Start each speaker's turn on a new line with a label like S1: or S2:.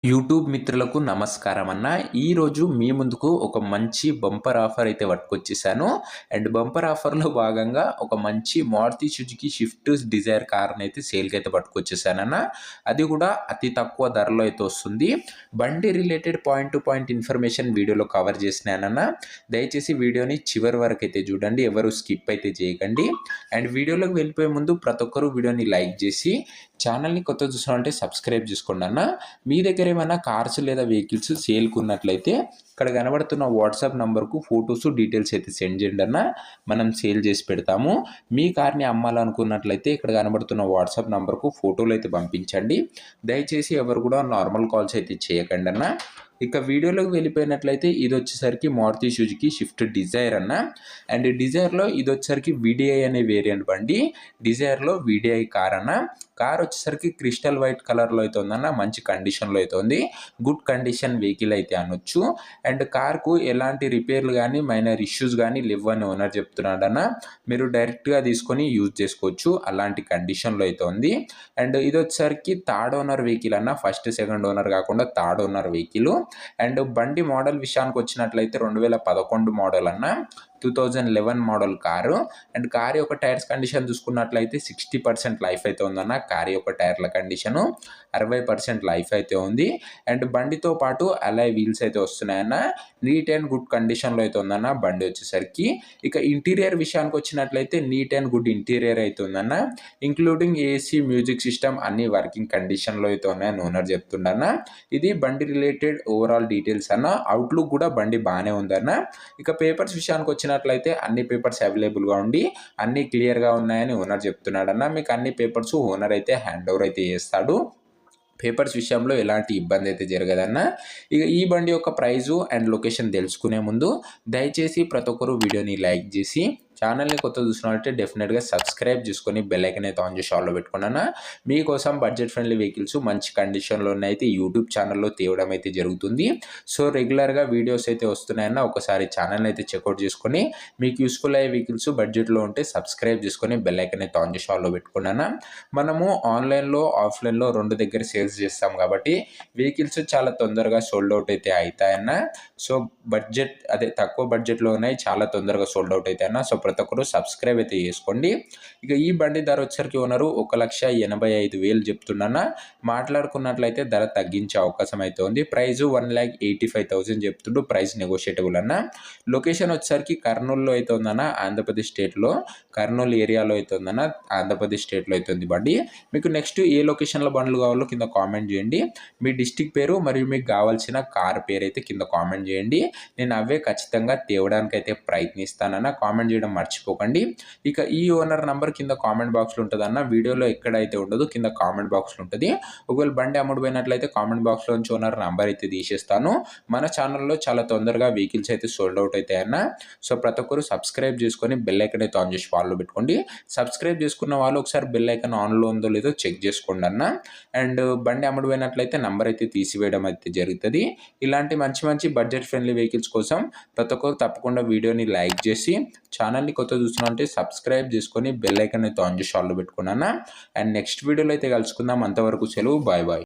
S1: YouTube మిత్రులకు నమస్కారం అన్న. ఈరోజు మీ ముందుకు ఒక మంచి బంపర్ ఆఫర్ అయితే పట్టుకొచ్చేసాను. అండ్ బంపర్ ఆఫర్‌లో భాగంగా ఒక మంచి మారుతి సుజుకి షిఫ్ట్ డిజైర్ కార్‌ని అయితే సేల్‌కి అయితే పట్టుకొచ్చేసానన్న. అది కూడా అతి తక్కువ ధరలో అయితే వస్తుంది. బండి related point to point information వీడియోలో కవర్ చేసినానన్న. దయచేసి వీడియోని చివరి వరకు అయితే చూడండి. ఎవరు స్కిప్ అయితే చేయకండి. అండ్ వీడియోలోకి వెళ్ళిపోయే ముందు ప్రతి ఒక్కరు వీడియోని లైక్ చేసి ఛానల్‌ని కొత్తగా చూస్తున్నారంటే సబ్స్క్రైబ్ చేసుకోండి అన్న. మీ దగ్గర ఏమైనా కార్స్ లేదా వెహికల్స్ సేల్‌కి ఉన్నట్లయితే ఇక్కడ కనబడుతున్న వాట్సాప్ నంబర్‌కు ఫోటోస్, డీటెయిల్స్ అయితే సెండ్ చేయండి అన్న. మనం సేల్ చేసి పెడతాము. మీ కార్‌ని అమ్మాలనుకున్నట్లయితే ఇక్కడ కనబడుతున్న వాట్సాప్ నంబర్‌కు ఫోటోలు అయితే పంపించండి. దయచేసి ఎవరు కూడా నార్మల్ కాల్స్ అయితే చేయకండి అన్న. ఇక వీడియోలోకి వెళ్ళిపోయినట్లయితే ఇది వచ్చేసరికి మారుతి సుజుకి షిఫ్ట్ డిజైర్ అన్న. అండ్ డిజైర్‌లో ఇది వచ్చేసరికి వీడిఐ అనే వేరియంట్ బండి. డిజైర్‌లో వీడిఐ కార్ అన్న. కార్ వచ్చేసరికి క్రిస్టల్ వైట్ కలర్‌లో అయితే ఉందన్న. మంచి కండిషన్‌లో అయితే ఉంది. గుడ్ కండిషన్ వెహికల్ అయితే అనొచ్చు. అండ్ కార్‌కు ఎలాంటి రిపేర్లు గానీ, మైనర్ ఇష్యూస్ గానీ లేవని ఓనర్ చెప్తున్నాడన్న. మీరు డైరెక్ట్‌గా తీసుకొని యూజ్ చేసుకోవచ్చు. అలాంటి కండిషన్‌లో అయితే ఉంది. అండ్ ఇది వచ్చేసరికి థర్డ్ ఓనర్ వెహికల్ అన్న. ఫస్ట్, సెకండ్ ఓనర్ కాకుండా థర్డ్ ఓనర్ వెహికల్. అండ్ బండి మోడల్ విషయానికి వచ్చినట్లయితే 2011 మోడల్ అన్న. 2011 మోడల్ కారు. అండ్ కార్ యొక్క టైర్స్ కండిషన్ చూసుకున్నట్లయితే 60% లైఫ్ అయితే ఉందన్న. కార్ యొక్క టైర్ల కండిషను 60% లైఫ్ అయితే ఉంది. అండ్ బండితో పాటు అలాయ్ వీల్స్ అయితే వస్తున్నాయన్న. నీట్ అండ్ గుడ్ కండిషన్లో అయితే ఉందన్న బండి వచ్చేసరికి. ఇక ఇంటీరియర్ విషయానికి వచ్చినట్లయితే నీట్ అండ్ గుడ్ ఇంటీరియర్ అయితే ఉందన్న. ఇంక్లూడింగ్ ఏసీ, మ్యూజిక్ సిస్టమ్ అన్ని వర్కింగ్ కండిషన్లో అయితే ఉన్నాయని ఓనర్ చెప్తుండన్న. ఇది బండి రిలేటెడ్ ఓవరాల్ డీటెయిల్స్ అన్న. అవుట్లుక్ కూడా బండి బాగానే ఉందన్న. ఇక పేపర్స్ విషయానికి వచ్చినట్లయితే అన్ని పేపర్స్ అవైలబుల్గా ఉండి అన్నీ క్లియర్గా ఉన్నాయని ఓనర్ చెప్తున్నాడన్న. మీకు అన్ని పేపర్స్ ఓనర్ అయితే హ్యాండ్ ఓవర్ అయితే చేస్తాడు. పేపర్స్ విషయంలో ఎలాంటి ఇబ్బంది అయితే జరగదన్న. ఇక ఈ బండి యొక్క ప్రైజు అండ్ లొకేషన్ తెలుసుకునే ముందు దయచేసి ప్రతి ఒక్కరు వీడియోని లైక్ చేసి ఛానల్ని కొత్తగా చూసినట్లయితే డెఫినెట్గా సబ్స్క్రైబ్ చేసుకొని బెల్ ఐకాన్ అయితే ఆన్ చేసి ఆన్లో పెట్టుకున్నాను. మీకోసం బడ్జెట్ ఫ్రెండ్లీ వెహికల్స్ మంచి కండిషన్లో అయితే యూట్యూబ్ ఛానల్లో తేవడం అయితే జరుగుతుంది. సో రెగ్యులర్గా వీడియోస్ అయితే వస్తున్నాయన్న. ఒకసారి ఛానల్ అయితే చెక్అవుట్ చేసుకొని మీకు యూస్ఫుల్ అయ్యే వెహికల్స్ బడ్జెట్లో ఉంటే సబ్స్క్రైబ్ చేసుకొని బెల్ ఐకాన్ అయితే ఆన్ చేసి ఆన్లో పెట్టుకున్నాను. మనము ఆన్లైన్లో, ఆఫ్లైన్లో రెండు దగ్గర సేల్స్ చేస్తాం కాబట్టి వెహికల్స్ చాలా తొందరగా సోల్డ్ అవుట్ అయితే అవుతాయన్న. సో తక్కువ బడ్జెట్లో ఉన్నాయి, చాలా తొందరగా సోల్డ్ అవుట్ అవుతాయన్న. సో ప్రతి ఒక్కరు సబ్స్క్రైబ్ అయితే చేసుకోండి. ఇక ఈ బండి ధర వచ్చరికి ఓనరు 1,85,000 చెప్తున్నా. మాట్లాడుకున్నట్లయితే ధర తగ్గించే అవకాశం అయితే ఉంది. ప్రైజు 1,85,000 చెప్తుండు. ప్రైస్ నెగోషియబుల్ అన్న. లొకేషన్ వచ్చేసరికి కర్నూలులో అయితే ఉందన్న. ఆంధ్రప్రదేశ్ స్టేట్లో కర్నూలు ఏరియాలో అయితే ఉందన్న. ఆంధ్రప్రదేశ్ స్టేట్లో అయితే ఉంది బండి. మీకు నెక్స్ట్ ఏ లొకేషన్లో బండ్లు కావాలో కింద కామెంట్ చేయండి. మీ డిస్టిక్ పేరు మరియు మీకు కావాల్సిన కార్ పేరు అయితే కింద కామెంట్ చేయండి. నేను అవే ఖచ్చితంగా తేవడానికి అయితే ప్రయత్నిస్తానన్న. కామెంట్ చేయడం మర్చిపోకండి. ఇక ఈ ఓనర్ నంబర్ కింద కామెంట్ బాక్స్లో ఉంటుంది అన్న. వీడియోలో ఎక్కడైతే ఉండదు కింద కామెంట్ బాక్స్లో ఉంటుంది. ఒకవేళ బండి అమ్ముడుపోయినట్లయితే కామెంట్ బాక్స్లో నుంచి ఓనర్ నంబర్ అయితే తీసేస్తాను. మన ఛానల్లో చాలా తొందరగా వెహికల్స్ అయితే సోల్డ్ అవుట్ అవుతాయన్న. సో ప్రతి ఒక్కరు సబ్స్క్రైబ్ చేసుకొని బెల్ ఐకాన్ అయితే ఆన్ చేసి ఫాలో పెట్టుకోండి. సబ్స్క్రైబ్ చేసుకున్న వాళ్ళు ఒకసారి బెల్ ఐకాన్ ఆన్లో ఉందో లేదో చెక్ చేసుకోండి అన్న. అండ్ బండి అమ్ముడుపోయినట్లయితే నంబర్ అయితే తీసివేయడం అయితే జరుగుతుంది. ఇలాంటి మంచి మంచి బడ్జెట్ ఫ్రెండ్లీ వెహికల్స్ కోసం ప్రతి ఒక్కరు తప్పకుండా వీడియోని లైక్ చేసి ఛానల్ని కొత్త చూస్తున్నారంటే సబ్స్క్రైబ్ చేసుకొని బెల్ ఐకాన్ అయితే ఆన్ చేసి ఆన్లో పెట్టుకున్నాను. అండ్ నెక్స్ట్ వీడియోలో అయితే కలుసుకుందాం. అంతవరకు సెలవు. Bye bye.